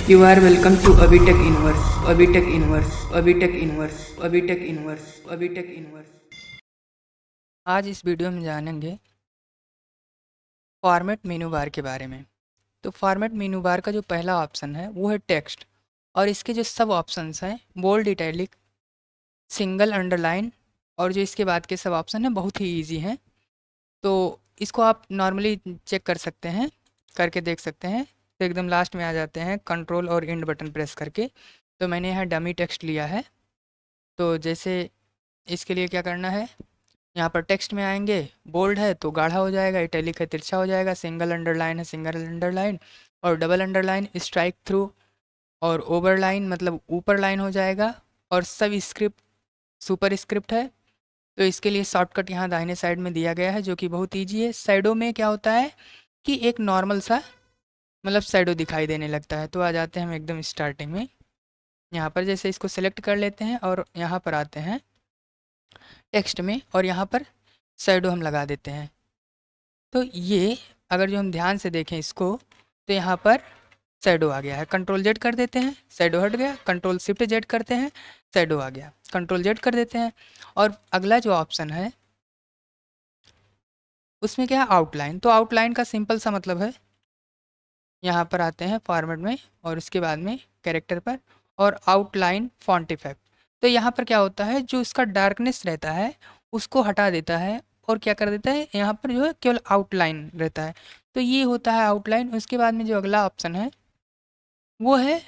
You are welcome to Abhitech Inverse, Abhitech Inverse, Abhitech Inverse, Abhitech Inverse, Abhitech Inverse। आज इस video में जानेंगे format मेनू बार के बारे में। तो फॉर्मेट मेनू बार का जो पहला ऑप्शन है वो है टेक्स्ट, और इसके जो सब ऑप्शंस हैं बोल्ड, इटैलिक, सिंगल, अंडरलाइन, और जो इसके बाद के सब ऑप्शन हैं बहुत ही इजी हैं। तो इसको आप नॉर्मली चेक कर सकते हैं, करके देख सकते हैं। तो एकदम लास्ट में आ जाते हैं कंट्रोल और इंड बटन प्रेस करके। तो मैंने यहाँ डमी टेक्स्ट लिया है। तो जैसे इसके लिए क्या करना है, यहाँ पर टेक्स्ट में आएंगे, बोल्ड है तो गाढ़ा हो जाएगा, इटैलिक है तिरछा हो जाएगा, सिंगल अंडरलाइन है सिंगल अंडरलाइन, और डबल अंडरलाइन स्ट्राइक थ्रू, और ओवरलाइन मतलब ऊपर लाइन हो जाएगा, और सब स्क्रिप्ट सुपर स्क्रिप्ट है। तो इसके लिए शॉर्टकट यहाँ दाहिने साइड में दिया गया है जो कि बहुत ईजी है। शैडो में क्या होता है कि एक नॉर्मल सा मतलब शैडो दिखाई देने लगता है। तो आ जाते हैं हम एकदम स्टार्टिंग में, यहाँ पर जैसे इसको सेलेक्ट कर लेते हैं और यहाँ पर आते हैं टेक्स्ट में, और यहाँ पर शैडो हम लगा देते हैं। तो ये अगर जो हम ध्यान से देखें इसको, तो यहाँ पर शैडो आ गया है। कंट्रोल जेड कर देते हैं, शैडो हट गया। कंट्रोल शिफ्ट जेड करते हैं, शैडो आ गया। कंट्रोल जेड कर देते हैं, और अगला जो ऑप्शन है उसमें क्या है, आउटलाइन। तो आउटलाइन का सिंपल सा मतलब है, यहाँ पर आते हैं फॉर्मेट में और उसके बाद में कैरेक्टर पर, और आउटलाइन फॉन्ट इफेक्ट। तो यहाँ पर क्या होता है, जो इसका डार्कनेस रहता है उसको हटा देता है, और क्या कर देता है, यहाँ पर जो है केवल आउटलाइन रहता है। तो ये होता है आउटलाइन। उसके बाद में जो अगला ऑप्शन है वो है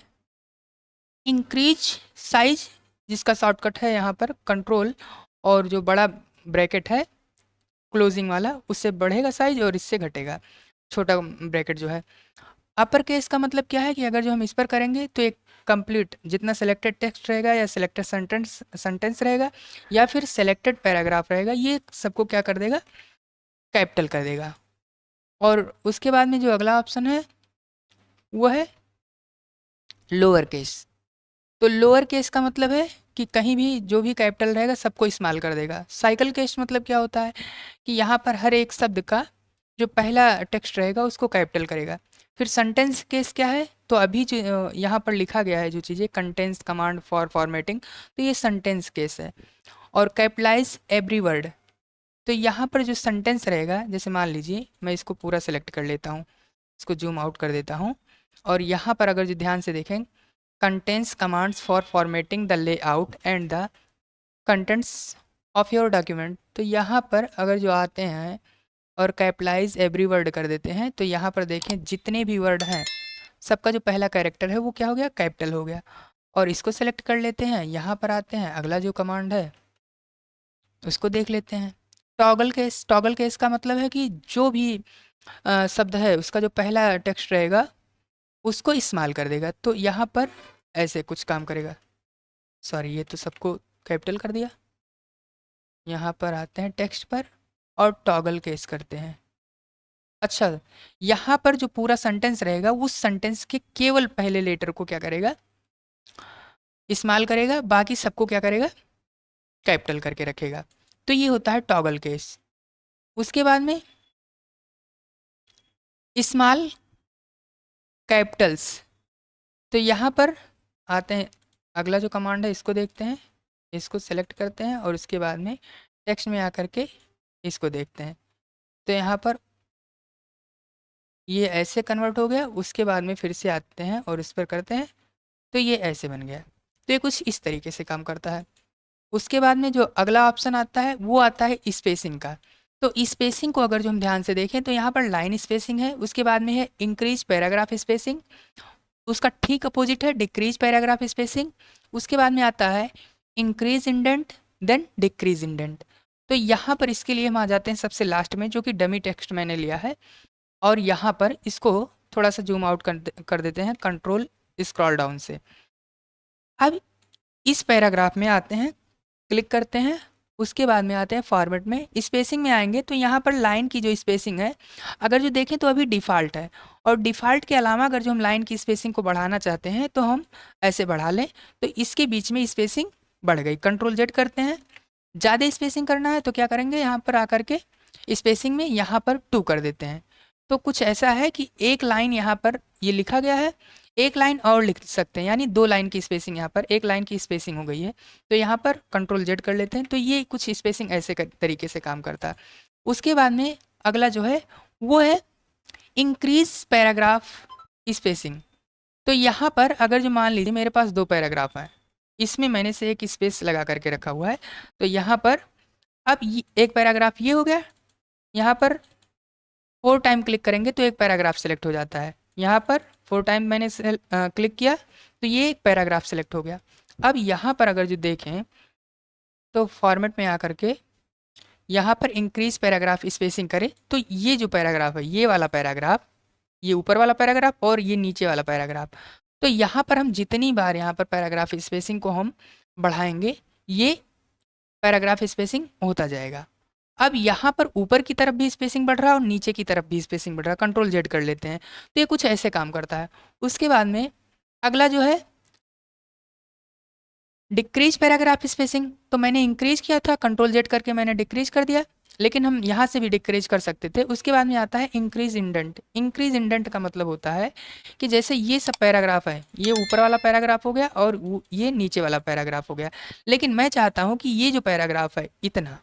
इंक्रीज साइज, जिसका शॉर्टकट है यहाँ पर कंट्रोल, और जो बड़ा ब्रैकेट है क्लोजिंग वाला उससे बढ़ेगा साइज और इससे घटेगा छोटा ब्रैकेट जो है। अपर केस का मतलब क्या है कि अगर जो हम इस पर करेंगे तो एक कंप्लीट जितना सिलेक्टेड टेक्स्ट रहेगा या सिलेक्टेड सेंटेंस रहेगा या फिर सिलेक्टेड पैराग्राफ रहेगा, ये सबको क्या कर देगा, कैपिटल कर देगा। और उसके बाद में जो अगला ऑप्शन है वो है लोअर केस। तो लोअर केस का मतलब है कि कहीं भी जो भी कैपिटल रहेगा सबको इस्तेमाल कर देगा। साइकिल केस मतलब क्या होता है कि यहाँ पर हर एक शब्द का जो पहला टेक्स्ट रहेगा उसको कैपिटल करेगा। फिर सेंटेंस केस क्या है, तो अभी जो यहाँ पर लिखा गया है जो चीज़ें, कंटेंस कमांड फॉर फॉर्मेटिंग, तो ये सेंटेंस केस है। और कैपिटलाइज एवरी वर्ड, तो यहाँ पर जो सेंटेंस रहेगा, जैसे मान लीजिए मैं इसको पूरा सेलेक्ट कर लेता हूँ, इसको जूम आउट कर देता हूँ, और यहाँ पर अगर जो ध्यान से देखें, contains commands for formatting the layout and the contents of your document, तो यहाँ पर अगर जो आते हैं और कैपिटलाइज एवरी वर्ड कर देते हैं, तो यहाँ पर देखें जितने भी वर्ड हैं सबका जो पहला कैरेक्टर है वो क्या हो गया, कैपिटल हो गया। और इसको सेलेक्ट कर लेते हैं, यहाँ पर आते हैं, अगला जो कमांड है उसको देख लेते हैं। टॉगल केस, टॉगल केस का मतलब है कि जो भी शब्द है उसका जो पहला टेक्स्ट रहेगा उसको इस्तेमाल कर देगा। तो यहाँ पर ऐसे कुछ काम करेगा। सॉरी, ये तो सबको कैपिटल कर दिया। यहाँ पर आते हैं टेक्स्ट पर और टॉगल केस करते हैं। अच्छा, यहाँ पर जो पूरा सेंटेंस रहेगा उस सेंटेंस के केवल पहले लेटर को क्या करेगा, इस्तेमाल करेगा, बाकी सबको क्या करेगा, कैपिटल करके रखेगा। तो ये होता है टॉगल केस। उसके बाद में स्मॉल कैपिटल्स, तो यहाँ पर आते हैं, अगला जो कमांड है इसको देखते हैं, इसको सेलेक्ट करते हैं और उसके बाद में टेक्स्ट में आकर के इसको देखते हैं। तो यहाँ पर ये ऐसे कन्वर्ट हो गया। उसके बाद में फिर से आते हैं और इस पर करते हैं, तो ये ऐसे बन गया। तो ये कुछ इस तरीके से काम करता है। उसके बाद में जो अगला ऑप्शन आता है वो आता है स्पेसिंग का। तो स्पेसिंग को अगर जो हम ध्यान से देखें तो यहाँ पर लाइन स्पेसिंग है, उसके बाद में है इंक्रीज पैराग्राफ स्पेसिंग, उसका ठीक अपोजिट है डिक्रीज पैराग्राफ स्पेसिंग, उसके बाद में आता है increase indent, then decrease indent. तो यहाँ पर इसके लिए हम आ जाते हैं सबसे लास्ट में, जो कि डमी टेक्स्ट मैंने लिया है, और यहाँ पर इसको थोड़ा सा जूम आउट कर देते हैं कंट्रोल स्क्रॉल डाउन से। अब इस पैराग्राफ में आते हैं, क्लिक करते हैं, उसके बाद में आते हैं फॉर्मेट में, स्पेसिंग में आएंगे तो यहाँ पर लाइन की जो स्पेसिंग है अगर जो देखें तो अभी डिफ़ॉल्ट है, और डिफ़ॉल्ट के अलावा अगर जो हम लाइन की स्पेसिंग को बढ़ाना चाहते हैं तो हम ऐसे बढ़ा लें, तो इसके बीच में स्पेसिंग बढ़ गई। कंट्रोल जेड करते हैं, ज़्यादा स्पेसिंग करना है तो क्या करेंगे, यहाँ पर आकर के स्पेसिंग में यहाँ पर 2 कर देते हैं। तो कुछ ऐसा है कि एक लाइन यहाँ पर ये लिखा गया है, एक लाइन और लिख सकते हैं, यानी 2 लाइन की स्पेसिंग, यहाँ पर 1 लाइन की स्पेसिंग हो गई है। तो यहाँ पर कंट्रोल जेड कर लेते हैं, तो ये कुछ स्पेसिंग ऐसे तरीके से काम करता है। उसके बाद में अगला जो है वो है इंक्रीज पैराग्राफ स्पेसिंग। तो यहाँ पर अगर जो मान लीजिए मेरे पास 2 पैराग्राफ हैं, इसमें मैंने से एक स्पेस लगा करके रखा हुआ है, तो यहाँ पर अब एक पैराग्राफ ये हो गया, यहाँ पर 4 टाइम क्लिक करेंगे तो एक पैराग्राफ सेलेक्ट हो जाता है। यहाँ पर 4 टाइम मैंने क्लिक किया तो ये एक पैराग्राफ सेलेक्ट हो गया। अब यहाँ पर अगर जो देखें तो फॉर्मेट में आकर के यहाँ पर इंक्रीज पैराग्राफ स्पेसिंग करें, तो ये जो पैराग्राफ है, ये वाला पैराग्राफ, ये ऊपर वाला पैराग्राफ और ये नीचे वाला पैराग्राफ, तो यहाँ पर हम जितनी बार यहाँ पर पैराग्राफ स्पेसिंग को हम बढ़ाएंगे, ये पैराग्राफ स्पेसिंग होता जाएगा। अब यहाँ पर ऊपर की तरफ भी स्पेसिंग बढ़ रहा है और नीचे की तरफ भी स्पेसिंग बढ़ रहा है। कंट्रोल जेड कर लेते हैं, तो ये कुछ ऐसे काम करता है। उसके बाद में अगला जो है डिक्रीज पैराग्राफ स्पेसिंग, तो मैंने इंक्रीज किया था, कंट्रोल जेड करके मैंने डिक्रीज कर दिया, लेकिन हम यहाँ से भी डिक्रीज कर सकते थे। उसके बाद में आता है इंक्रीज इंडेंट। इंक्रीज इंडेंट का मतलब होता है कि जैसे ये सब पैराग्राफ है, ये ऊपर वाला पैराग्राफ हो गया और ये नीचे वाला पैराग्राफ हो गया, लेकिन मैं चाहता हूँ कि ये जो पैराग्राफ है इतना,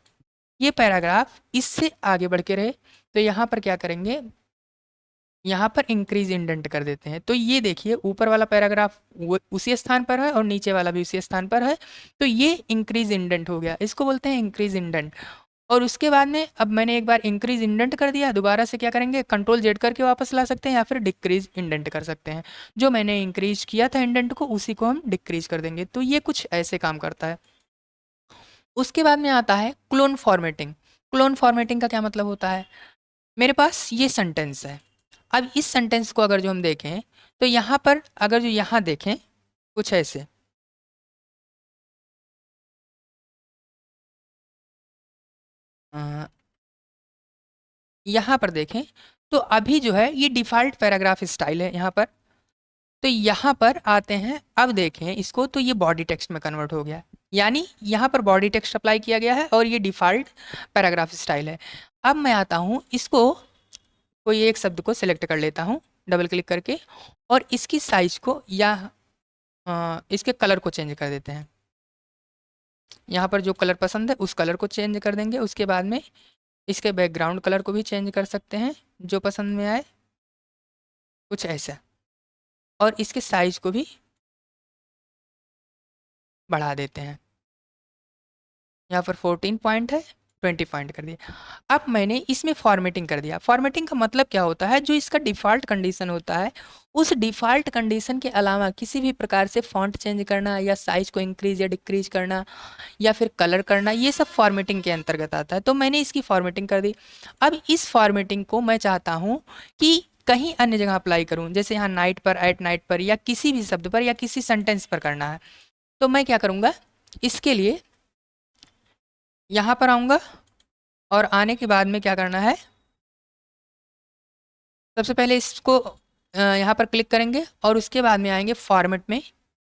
ये पैराग्राफ इससे आगे बढ़ के रहे, तो यहाँ पर क्या करेंगे, यहाँ पर इंक्रीज इंडेंट कर देते हैं। तो ये देखिए ऊपर वाला पैराग्राफ वो उसी स्थान पर है और नीचे वाला भी उसी स्थान पर है, तो ये इंक्रीज इंडेंट हो गया, इसको बोलते हैं इंक्रीज इंडेंट। और उसके बाद में अब मैंने एक बार इंक्रीज इंडेंट कर दिया, दोबारा से क्या करेंगे, कंट्रोल जेड करके वापस ला सकते हैं या फिर डिक्रीज इंडेंट कर सकते हैं। जो मैंने इंक्रीज किया था इंडेंट को, उसी को हम डिक्रीज कर देंगे। तो ये कुछ ऐसे काम करता है। उसके बाद में आता है क्लोन फॉर्मेटिंग। क्लोन फॉर्मेटिंग का क्या मतलब होता है, मेरे पास ये सेंटेंस है, अब इस सेंटेंस को अगर जो हम देखें तो यहाँ पर अगर जो यहाँ देखें कुछ ऐसे, यहाँ पर देखें तो अभी जो है ये डिफ़ॉल्ट पैराग्राफ स्टाइल है यहाँ पर। तो यहाँ पर आते हैं, अब देखें इसको, तो ये बॉडी टेक्स्ट में कन्वर्ट हो गया, यानी यहाँ पर बॉडी टेक्स्ट अप्लाई किया गया है और ये डिफ़ॉल्ट पैराग्राफ स्टाइल है। अब मैं आता हूँ इसको, कोई एक शब्द को सिलेक्ट कर लेता हूँ डबल क्लिक करके, और इसकी साइज को या इसके कलर को चेंज कर देते हैं। यहाँ पर जो कलर पसंद है उस कलर को चेंज कर देंगे। उसके बाद में इसके बैकग्राउंड कलर को भी चेंज कर सकते हैं जो पसंद में आए, कुछ ऐसा, और इसके साइज को भी बढ़ा देते हैं। यहाँ पर 14 पॉइंट है, 20 पॉइंट कर दिया। अब मैंने इसमें फॉर्मेटिंग कर दिया। फॉर्मेटिंग का मतलब क्या होता है, जो इसका डिफ़ॉल्ट कंडीशन होता है उस डिफ़ॉल्ट कंडीशन के अलावा किसी भी प्रकार से फॉन्ट चेंज करना या साइज को इंक्रीज या डिक्रीज करना या फिर कलर करना, ये सब फॉर्मेटिंग के अंतर्गत आता है। तो मैंने इसकी फॉर्मेटिंग कर दी। अब इस फॉर्मेटिंग को मैं चाहता हूँ कि कहीं अन्य जगह अप्लाई करूँ, जैसे यहाँ नाइट पर, एट नाइट पर, या किसी भी शब्द पर या किसी सेंटेंस पर करना है। तो मैं क्या करूँगा, इसके लिए यहाँ पर आऊँगा और आने के बाद में क्या करना है, सबसे पहले इसको यहाँ पर क्लिक करेंगे और उसके बाद में आएंगे फॉर्मेट में,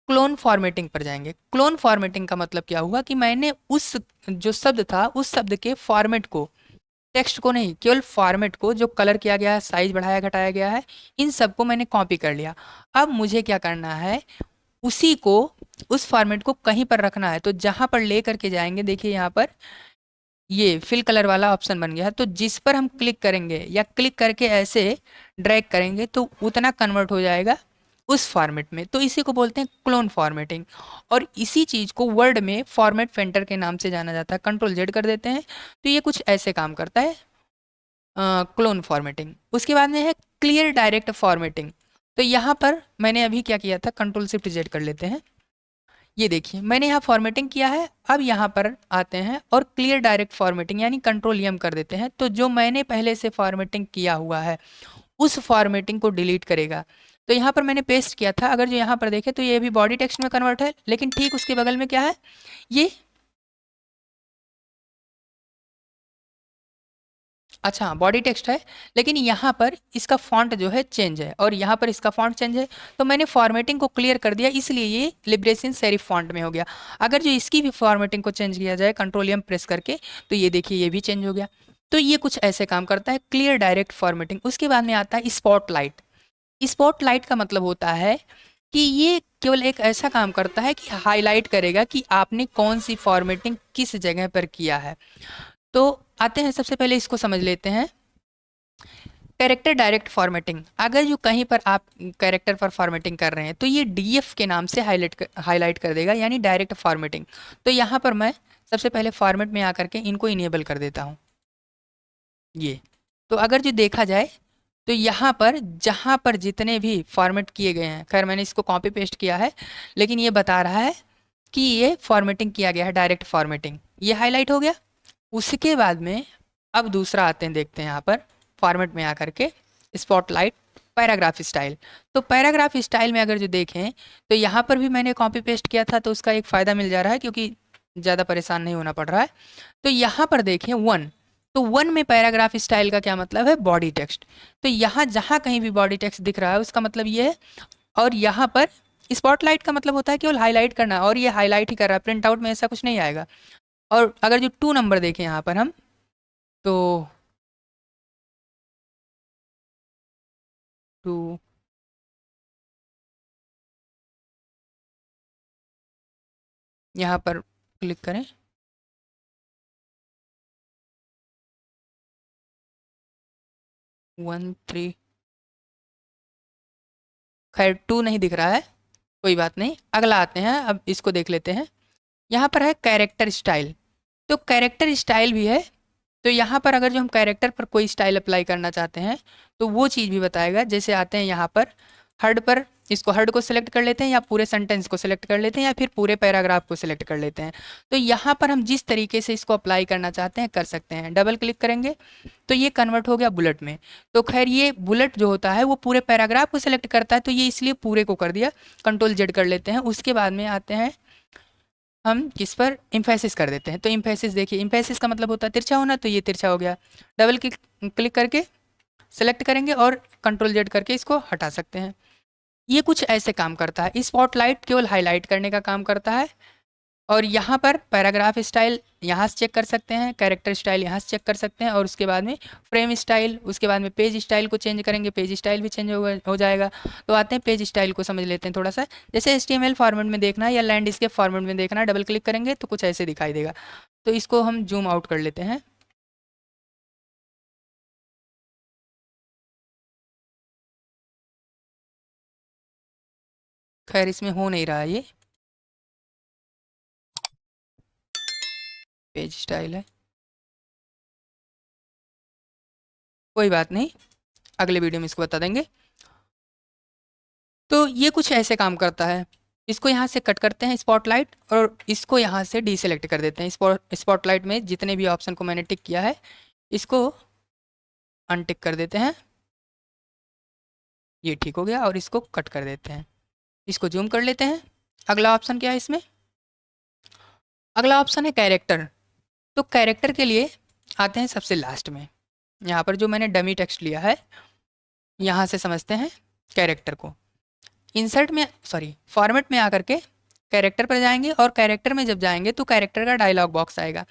क्लोन फॉर्मेटिंग पर जाएंगे। क्लोन फॉर्मेटिंग का मतलब क्या हुआ कि मैंने उस जो शब्द था उस शब्द के फॉर्मेट को, टेक्स्ट को नहीं, केवल फॉर्मेट को, जो कलर किया गया है, साइज बढ़ाया घटाया गया है, इन सब को मैंने कॉपी कर लिया। अब मुझे क्या करना है, उसी को, उस फॉर्मेट को कहीं पर रखना है। तो जहाँ पर ले करके जाएंगे, देखिए यहाँ पर ये फिल कलर वाला ऑप्शन बन गया है, तो जिस पर हम क्लिक करेंगे या क्लिक करके ऐसे ड्रैग करेंगे तो उतना कन्वर्ट हो जाएगा उस फॉर्मेट में। तो इसी को बोलते हैं क्लोन फॉर्मेटिंग। और इसी चीज़ को वर्ड में फॉर्मेट फेंटर के नाम से जाना जाता है। कंट्रोल जेड कर देते हैं, तो ये कुछ ऐसे काम करता है क्लोन फॉर्मेटिंग। उसके बाद में है क्लियर डायरेक्ट फॉर्मेटिंग। तो यहाँ पर मैंने अभी क्या किया था, कंट्रोल शिफ्ट जेड कर लेते हैं। ये देखिए मैंने यहाँ फॉर्मेटिंग किया है। अब यहाँ पर आते हैं और क्लियर डायरेक्ट फॉर्मेटिंग यानी कंट्रोल एम कर देते हैं। तो जो मैंने पहले से फॉर्मेटिंग किया हुआ है उस फॉर्मेटिंग को डिलीट करेगा। तो यहाँ पर मैंने पेस्ट किया था, अगर जो यहाँ पर देखें तो ये भी बॉडी टेक्स्ट में कन्वर्ट है, लेकिन ठीक उसके बगल में क्या है, ये अच्छा बॉडी टेक्स्ट है, लेकिन यहाँ पर इसका फॉन्ट जो है चेंज है और यहाँ पर इसका फॉन्ट चेंज है। तो मैंने फॉर्मेटिंग को क्लियर कर दिया, इसलिए ये लिब्रेशन सेरिफ फॉन्ट में हो गया। अगर जो इसकी भी फॉर्मेटिंग को चेंज किया जाए कंट्रोल एम प्रेस करके, तो ये देखिए ये भी चेंज हो गया। तो ये कुछ ऐसे काम करता है क्लियर डायरेक्ट फॉर्मेटिंग। उसके बाद में आता है स्पॉटलाइट। स्पॉटलाइट का मतलब होता है कि ये केवल एक ऐसा काम करता है कि हाईलाइट करेगा कि आपने कौन सी फॉर्मेटिंग किस जगह पर किया है। तो आते हैं, सबसे पहले इसको समझ लेते हैं। कैरेक्टर डायरेक्ट फॉर्मेटिंग, अगर जो कहीं पर आप कैरेक्टर पर फॉर्मेटिंग कर रहे हैं तो ये डीएफ के नाम से हाईलाइट कर देगा, यानी डायरेक्ट फॉर्मेटिंग। तो यहाँ पर मैं सबसे पहले फॉर्मेट में आकर के इनको इनेबल कर देता हूँ ये। तो अगर जो देखा जाए तो यहाँ पर जहाँ पर जितने भी फॉर्मेट किए गए हैं, खैर मैंने इसको कॉपी पेस्ट किया है, लेकिन ये बता रहा है कि ये फॉर्मेटिंग किया गया है, डायरेक्ट फॉर्मेटिंग, ये हाईलाइट हो गया। उसके बाद में अब दूसरा आते हैं, देखते हैं यहाँ पर फॉर्मेट में आकर के स्पॉटलाइट पैराग्राफ स्टाइल। तो पैराग्राफ स्टाइल में अगर जो देखें तो यहाँ पर भी मैंने कॉपी पेस्ट किया था, तो उसका एक फ़ायदा मिल जा रहा है क्योंकि ज़्यादा परेशान नहीं होना पड़ रहा है। तो यहाँ पर देखें वन, तो वन में पैराग्राफ स्टाइल का क्या मतलब है, बॉडी टेक्स्ट। तो यहाँ जहाँ कहीं भी बॉडी टेक्स्ट दिख रहा है उसका मतलब ये है। और यहाँ पर स्पॉटलाइट का मतलब होता है केवल हाईलाइट करना, और ये हाईलाइट ही कर रहा है, प्रिंट आउट में ऐसा कुछ नहीं आएगा। और अगर जो 2 नंबर देखें यहाँ पर हम, तो 2, यहाँ पर क्लिक करें, 1 3, खैर 2 नहीं दिख रहा है, कोई बात नहीं, अगला आते हैं, अब इसको देख लेते हैं। यहाँ पर है कैरेक्टर स्टाइल। तो कैरेक्टर स्टाइल भी है, तो यहाँ पर अगर जो हम कैरेक्टर पर कोई स्टाइल अप्लाई करना चाहते हैं तो वो चीज़ भी बताएगा। जैसे आते हैं यहाँ पर हर्ड पर, इसको हर्ड को सिलेक्ट कर लेते हैं, या पूरे सेंटेंस को सिलेक्ट कर लेते हैं, या फिर पूरे पैराग्राफ को सिलेक्ट कर लेते हैं। तो यहाँ पर हम जिस तरीके से इसको अप्लाई करना चाहते हैं कर सकते हैं। डबल क्लिक करेंगे तो ये कन्वर्ट हो गया बुलेट में। तो खैर ये बुलेट जो होता है वो पूरे पैराग्राफ को सिलेक्ट करता है, तो ये इसलिए पूरे को कर दिया। कंट्रोल जेड कर लेते हैं। उसके बाद में आते हैं हम किस पर, इम्फेसिस कर देते हैं। तो इम्फेसिस देखिए, इम्फेसिस का मतलब होता है तिरछा होना, तो ये तिरछा हो गया। डबल क्लिक करके सेलेक्ट करेंगे और कंट्रोल जेड करके इसको हटा सकते हैं। ये कुछ ऐसे काम करता है। स्पॉटलाइट केवल हाईलाइट करने का काम करता है। और यहाँ पर पैराग्राफ स्टाइल यहाँ से चेक कर सकते हैं, कैरेक्टर स्टाइल यहाँ से चेक कर सकते हैं, और उसके बाद में फ्रेम स्टाइल, उसके बाद में पेज स्टाइल को चेंज करेंगे, पेज स्टाइल भी चेंज हो जाएगा। तो आते हैं पेज स्टाइल को समझ लेते हैं थोड़ा सा। जैसे HTML फॉर्मेट में देखना है या लैंडस्केप फॉर्मेट में देखना है, डबल क्लिक करेंगे तो कुछ ऐसे दिखाई देगा। तो इसको हम जूम आउट कर लेते हैं। खैर इसमें हो नहीं रहा है, ये पेज स्टाइल है, कोई बात नहीं, अगले वीडियो में इसको बता देंगे। तो ये कुछ ऐसे काम करता है। इसको यहाँ से कट करते हैं स्पॉटलाइट, और इसको यहाँ से डीसेलेक्ट कर देते हैं। स्पॉटलाइट में जितने भी ऑप्शन को मैंने टिक किया है इसको अनटिक कर देते हैं, ये ठीक हो गया, और इसको कट कर देते हैं। इसको जूम कर लेते हैं। अगला ऑप्शन क्या है इसमें, अगला ऑप्शन है कैरेक्टर। तो कैरेक्टर के लिए आते हैं सबसे लास्ट में। यहाँ पर जो मैंने डमी टेक्स्ट लिया है, यहाँ से समझते हैं कैरेक्टर को। इंसर्ट में, सॉरी, फॉर्मेट में आकर के कैरेक्टर पर जाएंगे, और कैरेक्टर में जब जाएंगे तो कैरेक्टर का डायलॉग बॉक्स आएगा।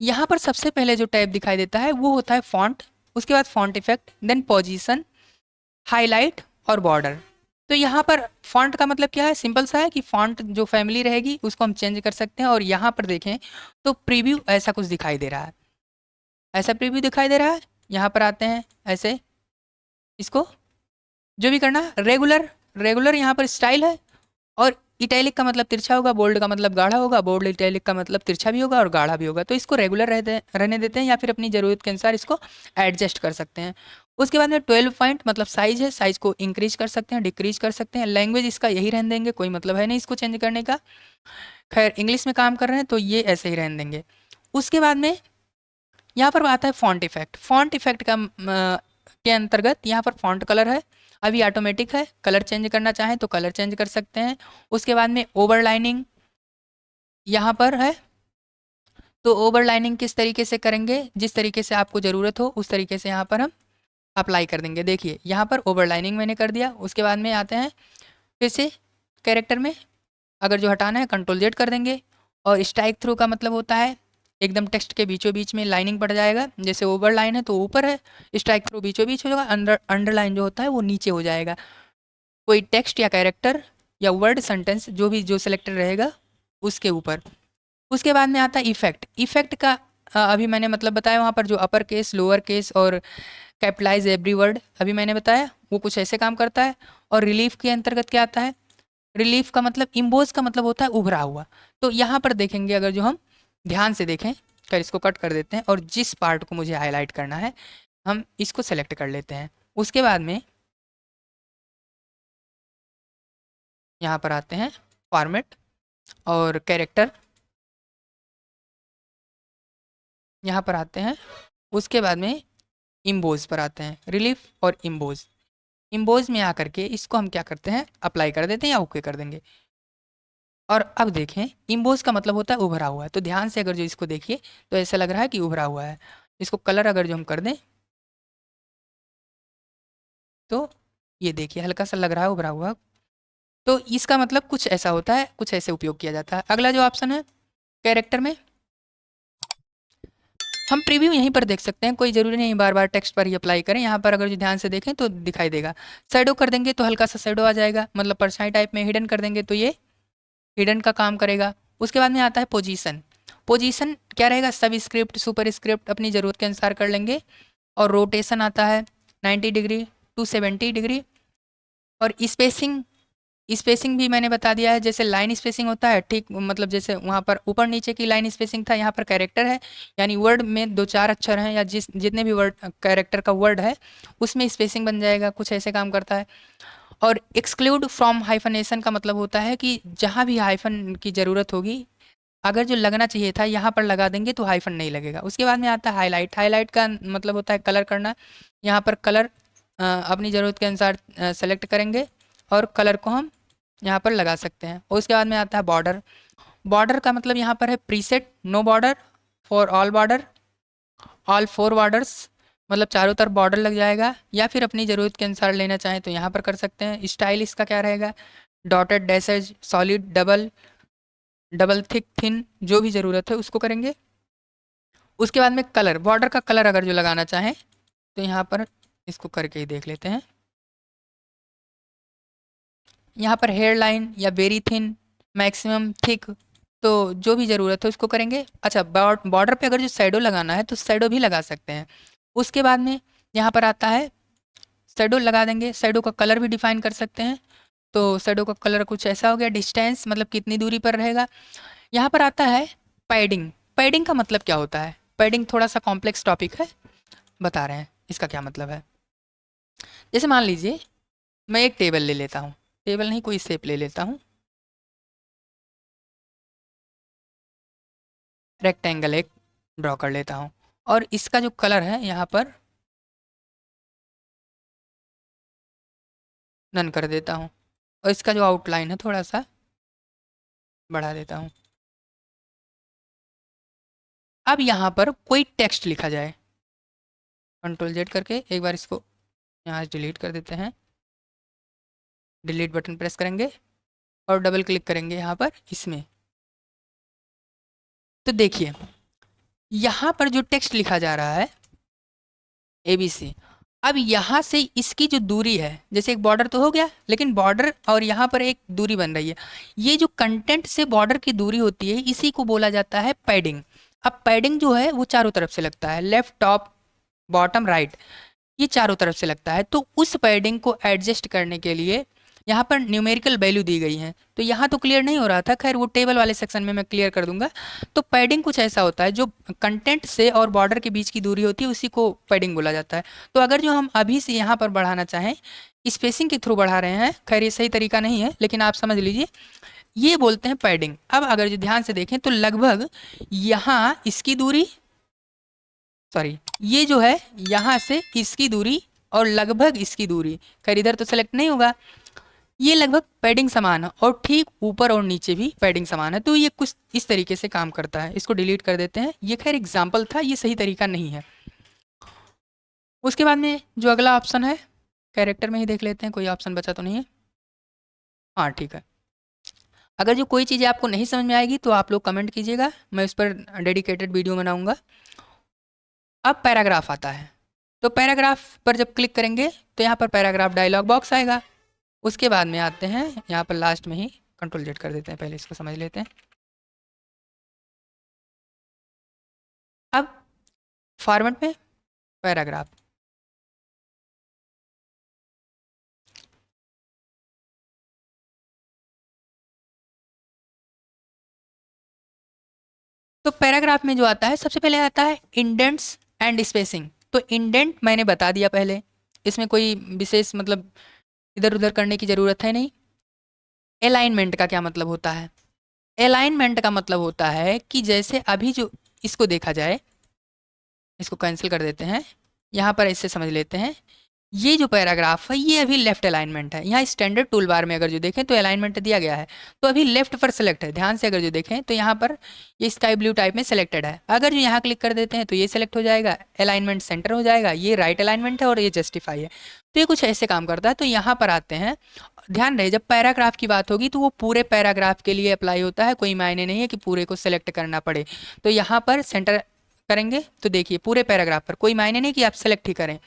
यहाँ पर सबसे पहले जो टैब दिखाई देता है वो होता है फॉन्ट, उसके बाद font effect, then position, highlight और बॉर्डर। तो यहाँ पर फॉन्ट का मतलब क्या है, सिंपल सा है कि फॉन्ट जो फैमिली रहेगी उसको हम चेंज कर सकते हैं। और यहाँ पर देखें तो प्रीव्यू ऐसा कुछ दिखाई दे रहा है, ऐसा प्रीव्यू दिखाई दे रहा है। यहाँ पर आते हैं ऐसे, इसको जो भी करना, रेगुलर, रेगुलर यहाँ पर स्टाइल है। और इटैलिक का मतलब तिरछा होगा, बोल्ड का मतलब गाढ़ा होगा, बोल्ड इटैलिक का मतलब तिरछा भी होगा और गाढ़ा भी होगा। तो इसको रेगुलर रहने देते हैं, या फिर अपनी ज़रूरत के अनुसार इसको एडजस्ट कर सकते हैं। उसके बाद में 12 पॉइंट मतलब साइज है, साइज को इंक्रीज कर सकते हैं, डिक्रीज कर सकते हैं। लैंग्वेज इसका यही रहने देंगे, कोई मतलब है नहीं इसको चेंज करने का। खैर इंग्लिश में काम कर रहे हैं तो ये ऐसे ही रहने देंगे। उसके बाद में यहाँ पर आता है फॉन्ट इफेक्ट। फॉन्ट इफेक्ट का के अंतर्गत यहाँ पर फॉन्ट कलर है, अभी ऑटोमेटिक है, कलर चेंज करना चाहें तो कलर चेंज कर सकते हैं। उसके बाद में ओवरलाइनिंग यहाँ पर है, तो ओवरलाइनिंग किस तरीके से करेंगे, जिस तरीके से आपको ज़रूरत हो उस तरीके से यहाँ पर हम अप्लाई कर देंगे। देखिए यहाँ पर ओवरलाइनिंग मैंने कर दिया। उसके बाद में आते हैं फिर से कैरेक्टर में, अगर जो हटाना है कंट्रोल जेड कर देंगे। और स्ट्राइक थ्रू का मतलब होता है एकदम टेक्स्ट के बीचों बीच में लाइनिंग पड़ जाएगा, जैसे ओवर लाइन है तो ऊपर है, स्ट्राइक थ्रू बीचों बीच हो जाएगा, अंडरलाइन जो होता है वो नीचे हो जाएगा। कोई टेक्स्ट या कैरेक्टर या वर्ड सेंटेंस जो भी जो सिलेक्टेड रहेगा उसके ऊपर। उसके बाद में आता है इफेक्ट। इफेक्ट का अभी मैंने मतलब बताया, वहाँ पर जो अपर केस, लोअर केस और कैपिटलाइज एवरी वर्ड अभी मैंने बताया, वो कुछ ऐसे काम करता है। और रिलीफ के अंतर्गत क्या आता है? रिलीफ का मतलब, इम्बोज का मतलब होता है उभरा हुआ। तो यहाँ पर देखेंगे, अगर जो हम ध्यान से देखें, कर इसको कट कर देते हैं और जिस पार्ट को मुझे हाईलाइट करना है हम इसको सेलेक्ट कर लेते हैं। उसके बाद में यहाँ पर आते हैं फॉर्मेट और कैरेक्टर, यहाँ पर आते हैं। उसके बाद में इम्बोज पर आते हैं, रिलीफ और इम्बोज। इम्बोज में आकर के इसको हम क्या करते हैं, अप्लाई कर देते हैं या ओके कर देंगे। और अब देखें, इम्बोज का मतलब होता है उभरा हुआ है। तो ध्यान से अगर जो इसको देखिए तो ऐसा लग रहा है कि उभरा हुआ है। इसको कलर अगर जो हम कर दें तो ये देखिए हल्का सा लग रहा है उभरा हुआ। तो इसका मतलब कुछ ऐसा होता है, कुछ ऐसे उपयोग किया जाता है। अगला जो ऑप्शन है कैरेक्टर में, हम प्रीव्यू यहीं पर देख सकते हैं, कोई ज़रूरी नहीं बार बार टेक्स्ट पर ही अप्लाई करें। यहाँ पर अगर जो ध्यान से देखें तो दिखाई देगा। शैडो कर देंगे तो हल्का सा शैडो आ जाएगा, मतलब परछाई टाइप में। हिडन कर देंगे तो ये हिडन का काम करेगा। उसके बाद में आता है पोजीशन। पोजीशन क्या रहेगा, सब स्क्रिप्ट सुपर स्क्रिप्ट अपनी ज़रूरत के अनुसार कर लेंगे। और रोटेशन आता है 90 डिग्री टू 70 डिग्री। और स्पेसिंग, स्पेसिंग भी मैंने बता दिया है, जैसे लाइन स्पेसिंग होता है ठीक, मतलब जैसे वहाँ पर ऊपर नीचे की लाइन स्पेसिंग था, यहाँ पर कैरेक्टर है यानी वर्ड में दो चार अक्षर हैं या जितने भी वर्ड कैरेक्टर का वर्ड है उसमें स्पेसिंग बन जाएगा, कुछ ऐसे काम करता है। और एक्सक्लूड फ्रॉम हाइफनेशन का मतलब होता है कि जहाँ भी हाइफन की ज़रूरत होगी, अगर जो लगना चाहिए था यहाँ पर लगा देंगे तो हाइफन नहीं लगेगा। उसके बाद में आता है हाईलाइट। हाईलाइट का मतलब होता है कलर करना। यहाँ पर कलर अपनी ज़रूरत के अनुसार सेलेक्ट करेंगे और कलर को हम यहाँ पर लगा सकते हैं। और उसके बाद में आता है बॉर्डर। बॉर्डर का मतलब यहाँ पर है preset, no border, for all border, all four borders, मतलब चारों तरफ बॉर्डर लग जाएगा। या फिर अपनी ज़रूरत के अनुसार लेना चाहें तो यहाँ पर कर सकते हैं। स्टाइल इसका क्या रहेगा, dotted, dashes, solid, double, double thick, thin, जो भी ज़रूरत है उसको करेंगे। उसके बाद में कलर, बॉर्डर का कलर अगर जो लगाना चाहें तो यहाँ पर इसको करके ही देख लेते हैं। यहाँ पर हेयर लाइन या वेरी थिन, मैक्सिमम थिक, तो जो भी ज़रूरत है उसको करेंगे। अच्छा, बॉर्डर पे अगर जो शैडो लगाना है तो शैडो भी लगा सकते हैं। उसके बाद में यहाँ पर आता है शैडो लगा देंगे। शैडो का कलर भी डिफाइन कर सकते हैं। तो शैडो का कलर कुछ ऐसा हो गया। डिस्टेंस मतलब कितनी दूरी पर रहेगा। यहाँ पर आता है पैडिंग। पैडिंग का मतलब क्या होता है, पैडिंग थोड़ा सा कॉम्प्लेक्स टॉपिक है, बता रहे हैं इसका क्या मतलब है। जैसे मान लीजिए मैं एक टेबल ले लेता हूँ, टेबल नहीं कोई शेप ले लेता हूँ, रेक्टेंगल एक ड्रॉ कर लेता हूँ और इसका जो कलर है यहाँ पर नन कर देता हूँ। और इसका जो आउटलाइन है थोड़ा सा बढ़ा देता हूँ। अब यहाँ पर कोई टेक्स्ट लिखा जाए, कंट्रोल जेड करके एक बार इसको यहाँ से डिलीट कर देते हैं। डिलीट बटन प्रेस करेंगे और डबल क्लिक करेंगे यहाँ पर इसमें। तो देखिए यहाँ पर जो टेक्स्ट लिखा जा रहा है ABC, अब यहाँ से इसकी जो दूरी है, जैसे एक बॉर्डर तो हो गया, लेकिन बॉर्डर और यहाँ पर एक दूरी बन रही है। ये जो कंटेंट से बॉर्डर की दूरी होती है इसी को बोला जाता है पैडिंग। अब पैडिंग जो है वो चारों तरफ से लगता है, लेफ्ट, टॉप, बॉटम, राइट, ये चारों तरफ से लगता है। तो उस पैडिंग को एडजस्ट करने के लिए यहाँ पर न्यूमेरिकल वैल्यू दी गई है। तो यहाँ तो क्लियर नहीं हो रहा था, खैर वो टेबल वाले सेक्शन में मैं क्लियर कर दूंगा। तो पैडिंग कुछ ऐसा होता है, जो कंटेंट से और बॉर्डर के बीच की दूरी होती है उसी को पैडिंग बोला जाता है। तो अगर जो हम अभी से यहाँ पर बढ़ाना चाहें, स्पेसिंग के थ्रू बढ़ा रहे हैं, खैर ये सही तरीका नहीं है लेकिन आप समझ लीजिए, ये बोलते हैं पैडिंग। अब अगर जो ध्यान से देखें तो लगभग यहाँ इसकी दूरी, सॉरी ये जो है यहाँ से इसकी दूरी और लगभग इसकी दूरी, खैर इधर तो सेलेक्ट नहीं होगा, ये लगभग पैडिंग समान है। और ठीक ऊपर और नीचे भी पैडिंग समान है। तो ये कुछ इस तरीके से काम करता है। इसको डिलीट कर देते हैं, ये खैर एग्जाम्पल था, ये सही तरीका नहीं है। उसके बाद में जो अगला ऑप्शन है कैरेक्टर में ही देख लेते हैं, कोई ऑप्शन बचा तो नहीं है, हाँ ठीक है। अगर जो कोई चीज़ें आपको नहीं समझ में आएगी तो आप लोग कमेंट कीजिएगा, मैं उस पर डेडिकेटेड वीडियो बनाऊंगा। अब पैराग्राफ आता है, तो पैराग्राफ पर जब क्लिक करेंगे तो यहाँ पर पैराग्राफ डायलॉग बॉक्स आएगा। उसके बाद में आते हैं यहाँ पर लास्ट में ही, कंट्रोल जेड कर देते हैं, पहले इसको समझ लेते हैं। अब फॉर्मेट में पैराग्राफ, तो पैराग्राफ में जो आता है सबसे पहले आता है इंडेंट्स एंड स्पेसिंग। तो इंडेंट मैंने बता दिया पहले, इसमें कोई विशेष मतलब इधर उधर करने की ज़रूरत है नहीं। अलाइनमेंट का क्या मतलब होता है? अलाइनमेंट का मतलब होता है कि जैसे अभी जो इसको देखा जाए, इसको कैंसिल कर देते हैं, यहाँ पर ऐसे समझ लेते हैं, ये जो पैराग्राफ है ये अभी लेफ्ट अलाइनमेंट है। यहाँ स्टैंडर्ड टूल बार में अगर जो देखें तो अलाइनमेंट दिया गया है, तो अभी लेफ्ट पर सेलेक्ट है। ध्यान से अगर जो देखें तो यहाँ पर ये स्काई ब्लू टाइप में सेलेक्टेड है। अगर जो यहाँ क्लिक कर देते हैं तो ये सेलेक्ट हो जाएगा, अलाइनमेंट सेंटर हो जाएगा, ये राइट अलाइनमेंट है और ये जस्टिफाई है। तो ये कुछ ऐसे काम करता है। तो यहाँ पर आते हैं, ध्यान रहे जब पैराग्राफ की बात होगी तो वो पूरे पैराग्राफ के लिए अप्लाई होता है, कोई मायने नहीं है कि पूरे को सिलेक्ट करना पड़े। तो यहाँ पर सेंटर करेंगे तो देखिए पूरे पैराग्राफ पर कोई मायने नहीं कि आप सेलेक्ट ही करें।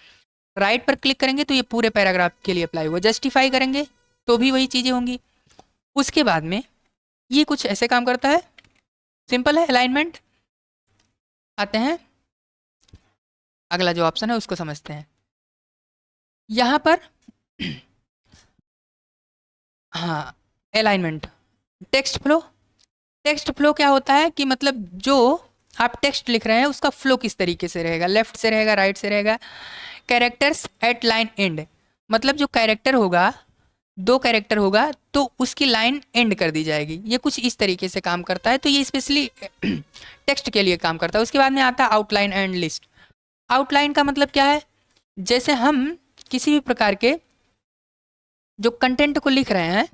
राइट पर क्लिक करेंगे तो ये पूरे पैराग्राफ के लिए अप्लाई हुआ। जस्टिफाई करेंगे तो भी वही चीज़ें होंगी। उसके बाद में ये कुछ ऐसे काम करता है, सिंपल है अलाइनमेंट। आते हैं अगला जो ऑप्शन है उसको समझते हैं। यहाँ पर हाँ, alignment, text flow. Text flow क्या होता है कि मतलब जो आप टेक्स्ट लिख रहे हैं उसका फ्लो किस तरीके से रहेगा, लेफ्ट से रहेगा, राइट से रहेगा। कैरेक्टर्स एट लाइन एंड, मतलब जो कैरेक्टर होगा, दो कैरेक्टर होगा तो उसकी लाइन एंड कर दी जाएगी। ये कुछ इस तरीके से काम करता है। तो ये स्पेशली टेक्स्ट के लिए काम करता है। उसके बाद में आता है आउटलाइन एंड लिस्ट। आउटलाइन का मतलब क्या है? जैसे हम किसी भी प्रकार के जो कंटेंट को लिख रहे हैं,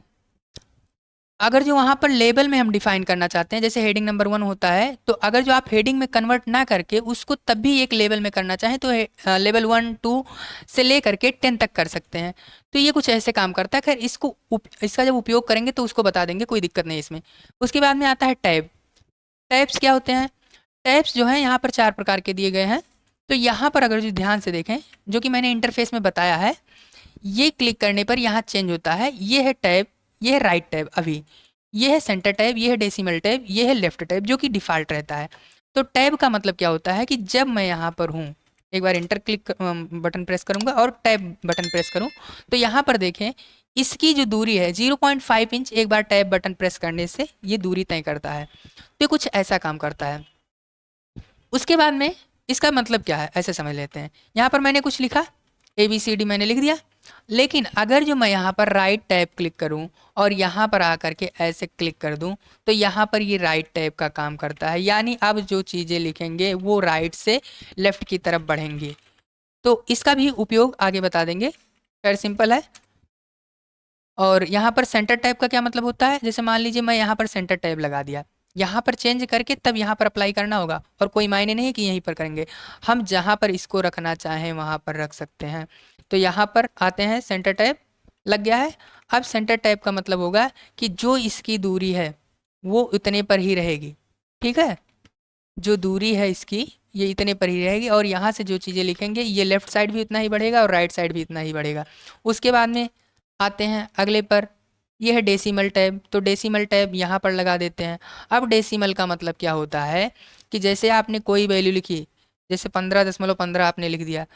अगर जो वहाँ पर लेबल में हम डिफाइन करना चाहते हैं, जैसे हेडिंग नंबर 1 होता है, तो अगर जो आप हेडिंग में कन्वर्ट ना करके उसको तब भी एक लेबल में करना चाहें तो लेबल 1 2 से ले करके 10 तक कर सकते हैं। तो ये कुछ ऐसे काम करता है। खैर इसका जब उपयोग करेंगे तो उसको बता देंगे, कोई दिक्कत नहीं इसमें। उसके बाद में आता है टैब। टैब्स क्या होते हैं? टैब्स जो है यहाँ पर 4 प्रकार के दिए गए हैं। तो यहाँ पर अगर जो ध्यान से देखें, जो कि मैंने इंटरफेस में बताया है, ये क्लिक करने पर यहाँ चेंज होता है। ये है टैब, ये है राइट टैब अभी, ये है सेंटर टैब, ये है डेसिमल टैब, ये है लेफ्ट टैब जो कि डिफ़ॉल्ट रहता है। तो टैब का मतलब क्या होता है कि जब मैं यहाँ पर हूँ, एक बार इंटर क्लिक बटन प्रेस करूँगा और टैब बटन प्रेस करूँ, तो यहाँ पर देखें इसकी जो दूरी है 0.5 इंच, एक बार टैब बटन प्रेस करने से ये दूरी तय करता है। तो ये कुछ ऐसा काम करता है। उसके बाद में इसका मतलब क्या है ऐसे समझ लेते हैं। यहाँ पर मैंने कुछ लिखा, ABCD मैंने लिख दिया, लेकिन अगर जो मैं यहाँ पर राइट टैब क्लिक करूँ और यहाँ पर आकर के ऐसे क्लिक कर दूँ तो यहाँ पर ये राइट टैब का काम करता है। यानी अब जो चीज़ें लिखेंगे वो राइट से लेफ्ट की तरफ बढ़ेंगी। तो इसका भी उपयोग आगे बता देंगे, खैर सिंपल है। और यहाँ पर सेंटर टैब का क्या मतलब होता है? जैसे मान लीजिए मैं यहाँ पर सेंटर टैब लगा दिया, यहाँ पर चेंज करके तब यहाँ पर अप्लाई करना होगा, और कोई मायने नहीं है कि यहीं पर करेंगे, हम जहाँ पर इसको रखना चाहें वहाँ पर रख सकते हैं। तो यहाँ पर आते हैं, सेंटर टैब लग गया है। अब सेंटर टैब का मतलब होगा कि जो इसकी दूरी है वो उतने पर ही रहेगी, ठीक है? जो दूरी है इसकी ये इतने पर ही रहेगी, और यहाँ से जो चीज़ें लिखेंगे ये लेफ्ट साइड भी उतना ही बढ़ेगा और राइट साइड भी इतना ही बढ़ेगा। उसके बाद में आते हैं अगले पर, ये है डेसिमल टैब। तो डेसिमल टैब यहाँ पर लगा देते हैं। अब डेसिमल का मतलब क्या होता है कि जैसे आपने कोई वैल्यू लिखी, जैसे 15.15 आपने लिख दिया,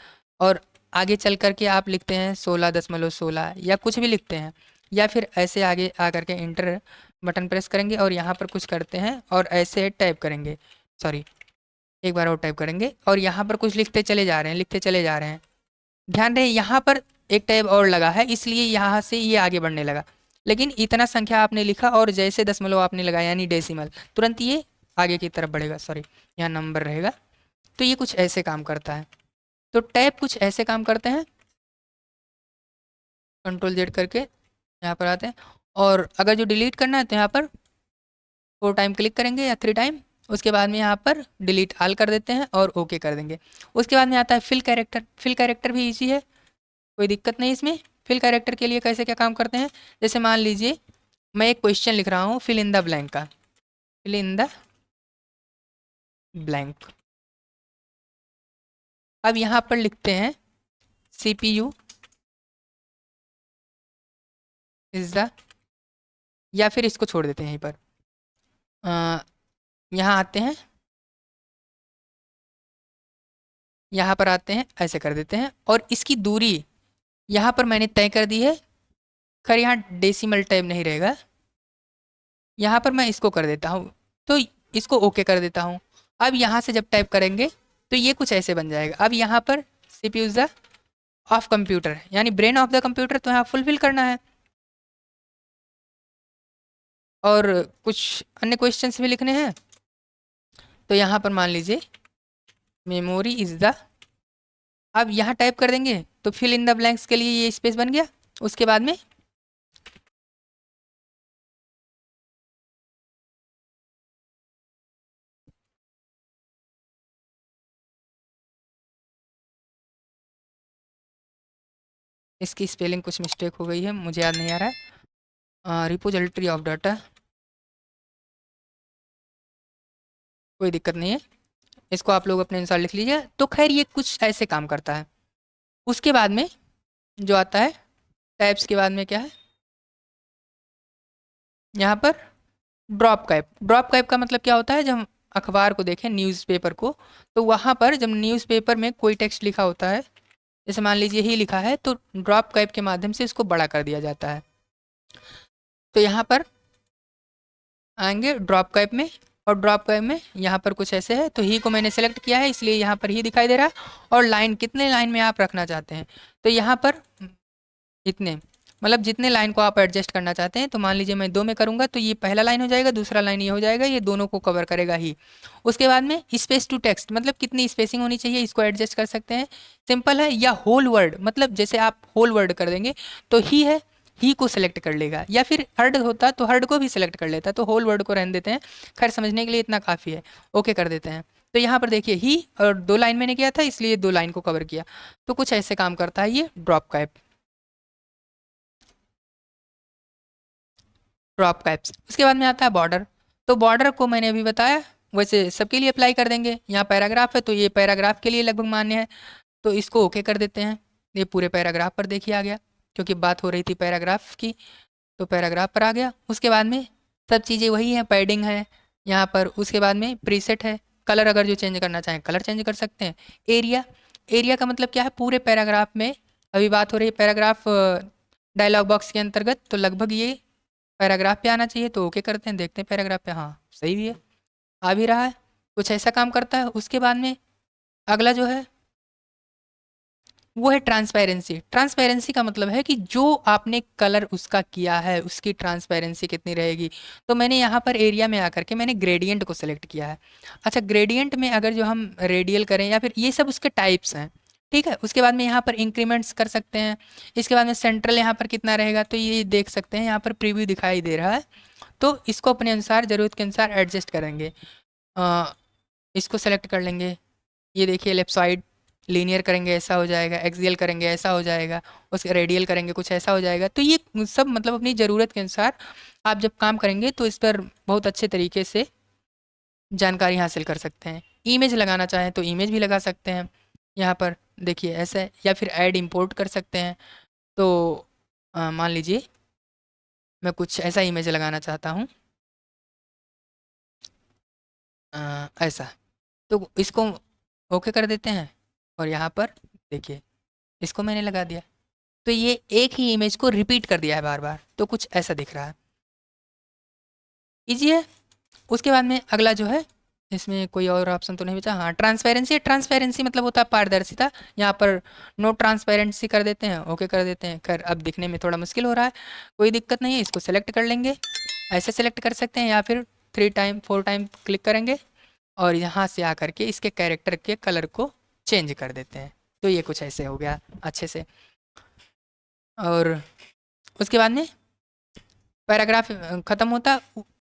और आगे चल करके आप लिखते हैं 16.16 या कुछ भी लिखते हैं, या फिर ऐसे आगे आ करके इंटर बटन प्रेस करेंगे और यहाँ पर कुछ करते हैं और ऐसे टाइप करेंगे, सॉरी एक बार और टाइप करेंगे और यहाँ पर कुछ लिखते चले जा रहे हैं, लिखते चले जा रहे हैं। ध्यान रहे यहाँ पर एक टैब और लगा है, इसलिए यहाँ से ये आगे बढ़ने लगा, लेकिन इतना संख्या आपने लिखा और जैसे दशमलव आपने लगाया यानी डेसिमल, तुरंत ये आगे की तरफ बढ़ेगा। सॉरी, यहाँ नंबर रहेगा। तो ये कुछ ऐसे काम करता है। तो टैब कुछ ऐसे काम करते हैं। कंट्रोल जेड करके यहाँ पर आते हैं, और अगर जो डिलीट करना है तो यहाँ पर 4 टाइम क्लिक करेंगे या 3 टाइम, उसके बाद में यहाँ पर डिलीट ऑल कर देते हैं और ओके कर देंगे। उसके बाद में आता है फिल कैरेक्टर। फिल कैरेक्टर भी इजी है, कोई दिक्कत नहीं इसमें। फिल कैरेक्टर के लिए कैसे क्या काम करते हैं, जैसे मान लीजिए मैं एक क्वेश्चन लिख रहा हूँ फिल इन द ब्लैंक का, फिल इन द ब्लैंक। अब यहाँ पर लिखते हैं CPU इज द, या फिर इसको छोड़ देते हैं यहीं पर। यहाँ आते हैं, यहाँ पर आते हैं, ऐसे कर देते हैं, और इसकी दूरी यहाँ पर मैंने तय कर दी है। खैर यहाँ डेसिमल टाइप नहीं रहेगा, यहाँ पर मैं इसको कर देता हूँ, तो इसको ओके कर देता हूँ। अब यहाँ से जब टाइप करेंगे तो ये कुछ ऐसे बन जाएगा। अब यहाँ पर CPU is the of computer, यानी ब्रेन ऑफ द कंप्यूटर, तो यहाँ फुलफिल करना है। और कुछ अन्य क्वेश्चंस भी लिखने हैं, तो यहाँ पर मान लीजिए मेमोरी इज द, अब यहाँ टाइप कर देंगे तो फिल इन द ब्लैंक्स के लिए ये स्पेस बन गया। उसके बाद में इसकी स्पेलिंग कुछ मिस्टेक हो गई है, मुझे याद नहीं आ रहा है। रिपोजिटरी ऑफ डाटा, कोई दिक्कत नहीं है, इसको आप लोग अपने अनुसार लिख लीजिए। तो खैर ये कुछ ऐसे काम करता है। उसके बाद में जो आता है टाइप्स के बाद में क्या है, यहाँ पर ड्रॉप कैप। ड्रॉप कैप का मतलब क्या होता है, जब हम अखबार को देखें, न्यूज़पेपर को, तो वहाँ पर जब न्यूज़पेपर में कोई टेक्स्ट लिखा होता है, जैसे मान लीजिए ही लिखा है, तो ड्रॉप कैप के माध्यम से इसको बड़ा कर दिया जाता है। तो यहाँ पर आएंगे ड्रॉप कैप में, और ड्रॉप कैप में यहाँ पर कुछ ऐसे है, तो ही को मैंने सेलेक्ट किया है इसलिए यहाँ पर ही दिखाई दे रहा है। और लाइन कितने लाइन में आप रखना चाहते हैं, तो यहाँ पर इतने, मतलब जितने लाइन को आप एडजस्ट करना चाहते हैं। तो मान लीजिए मैं 2 में करूँगा तो ये पहला लाइन हो जाएगा, दूसरा लाइन ये हो जाएगा, ये दोनों को कवर करेगा ही। उसके बाद में स्पेस टू टेक्स्ट, मतलब कितनी स्पेसिंग होनी चाहिए, इसको एडजस्ट कर सकते हैं, सिंपल है। या होल वर्ड, मतलब जैसे आप होल वर्ड कर देंगे तो ही है, ही को सिलेक्ट कर लेगा, या फिर हर्ड होता तो हर्ड को भी सिलेक्ट कर लेता, तो होल वर्ड को रहने देते हैं। खैर समझने के लिए इतना काफ़ी है, ओके कर देते हैं। तो यहाँ पर देखिए ही, और 2 लाइन मैंने किया था इसलिए 2 लाइन को कवर किया। तो कुछ ऐसे काम करता है ये ड्रॉप कैप, ड्रॉप कैप्स। उसके बाद में आता है बॉर्डर। तो बॉर्डर को मैंने अभी बताया, वैसे सबके लिए अप्लाई कर देंगे। यहाँ पैराग्राफ है तो ये पैराग्राफ के लिए लगभग मान्य है, तो इसको ओके कर देते हैं। ये पूरे पैराग्राफ पर देखिए आ गया, क्योंकि बात हो रही थी पैराग्राफ की, तो पैराग्राफ पर आ गया। उसके बाद में सब चीज़ें वही हैं, पैडिंग है यहाँ पर। उसके बाद में प्रीसेट है, कलर अगर जो चेंज करना चाहें कलर चेंज कर सकते हैं। एरिया, एरिया का मतलब क्या है, पूरे पैराग्राफ में, अभी बात हो रही है पैराग्राफ डायलॉग बॉक्स के अंतर्गत, तो लगभग ये पैराग्राफ पे आना चाहिए, तो ओके करते हैं, देखते हैं पैराग्राफ पे, हाँ सही भी है, आ भी रहा है। कुछ ऐसा काम करता है। उसके बाद में अगला जो है वो है ट्रांसपेरेंसी। ट्रांसपेरेंसी का मतलब है कि जो आपने कलर उसका किया है उसकी ट्रांसपेरेंसी कितनी रहेगी। तो मैंने यहाँ पर एरिया में आकर के मैंने ग्रेडियंट को सिलेक्ट किया है। अच्छा, ग्रेडियंट में अगर जो हम रेडियल करें या फिर ये सब उसके टाइप्स हैं, ठीक है। उसके बाद में यहाँ पर इंक्रीमेंट्स कर सकते हैं। इसके बाद में सेंट्रल यहाँ पर कितना रहेगा, तो ये देख सकते हैं, यहाँ पर प्रीव्यू दिखाई दे रहा है, तो इसको अपने अनुसार ज़रूरत के अनुसार एडजस्ट करेंगे। इसको सेलेक्ट कर लेंगे, ये देखिए लेफ्ट साइड लीनियर करेंगे ऐसा हो जाएगा, एक्सियल करेंगे ऐसा हो जाएगा, उसके रेडियल करेंगे कुछ ऐसा हो जाएगा। तो ये सब मतलब अपनी ज़रूरत के अनुसार आप जब काम करेंगे तो इस पर बहुत अच्छे तरीके से जानकारी हासिल कर सकते हैं। इमेज लगाना चाहें तो इमेज भी लगा सकते हैं, यहाँ पर देखिए ऐसे, या फिर ऐड इंपोर्ट कर सकते हैं। तो मान लीजिए मैं कुछ ऐसा इमेज लगाना चाहता हूँ, ऐसा, तो इसको ओके कर देते हैं, और यहाँ पर देखिए इसको मैंने लगा दिया, तो ये एक ही इमेज को रिपीट कर दिया है बार बार, तो कुछ ऐसा दिख रहा है, इजी है। उसके बाद में अगला जो है, इसमें कोई और ऑप्शन तो नहीं बचा, हाँ ट्रांसपेरेंसी। ट्रांसपेरेंसी मतलब होता है पारदर्शिता, यहाँ पर नो ट्रांसपेरेंसी कर देते हैं, ओके कर देते हैं। खैर अब दिखने में थोड़ा मुश्किल हो रहा है, कोई दिक्कत नहीं है, इसको सेलेक्ट कर लेंगे, ऐसे सेलेक्ट कर सकते हैं, या फिर 3 टाइम 4 टाइम क्लिक करेंगे और यहाँ से आकर के इसके कैरेक्टर के कलर को चेंज कर देते हैं। तो ये कुछ ऐसे हो गया अच्छे से। और उसके बाद में पैराग्राफ ख़त्म होता,